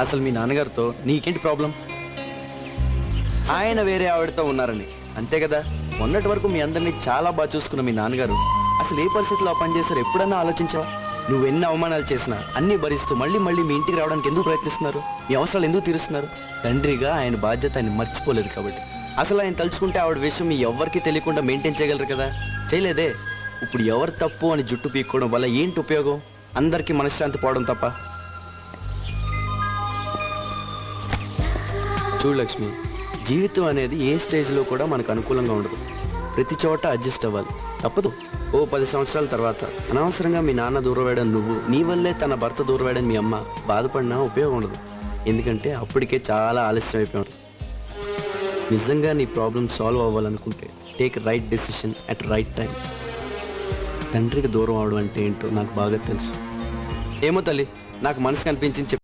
అసలు మీ నాన్నగారితో నీకేంటి ప్రాబ్లం? ఆయన వేరే ఆవిడతో ఉన్నారని అంతే కదా. మొన్నటి వరకు మీ అందరినీ చాలా బాగా చూసుకున్న మీ నాన్నగారు అసలు ఏ పరిస్థితిలో పని చేశారు ఎప్పుడన్నా ఆలోచించావా? నువ్వు ఎన్ని అవమానాలు చేసినా అన్ని భరిస్తూ మళ్ళీ మళ్ళీ మీ ఇంటికి రావడానికి ఎందుకు ప్రయత్నిస్తున్నారు? మీ అవసరాలు ఎందుకు తీరుస్తున్నారు? తండ్రిగా ఆయన బాధ్యత ఆయన మర్చిపోలేదు కాబట్టి. అసలు ఆయన తలుచుకుంటే ఆవిడ విషయం మీ ఎవరికి తెలియకుండా మెయింటైన్ చేయగలరు కదా. చేయలేదే. ఇప్పుడు ఎవరు తప్పు అని జుట్టు పీక్కోవడం వల్ల ఏంటి ఉపయోగం? అందరికీ మనశ్శాంతి పోవడం తప్ప. చూడు లక్ష్మి, జీవితం అనేది ఏ స్టేజ్లో కూడా మనకు అనుకూలంగా ఉండదు. ప్రతి చోట అడ్జస్ట్ అవ్వాలి, తప్పదు. ఓ 10 సంవత్సరాల తర్వాత అనవసరంగా మీ నాన్న దూరం వేయడం నువ్వు, నీ వల్లే తన భర్త దూరం వేయడం మీ అమ్మ బాధపడినా ఉపయోగం ఉండదు. ఎందుకంటే అప్పటికే చాలా ఆలస్యం అయిపోయింది. నిజంగా నీ ప్రాబ్లం సాల్వ్ అవ్వాలనుకుంటే take right decision at right time. తండ్రికి దూరం అవడం అంటే ఏంటో నాకు బాగా తెలుసు. ఏమో తల్లి, నాకు మనసు కనిపించింది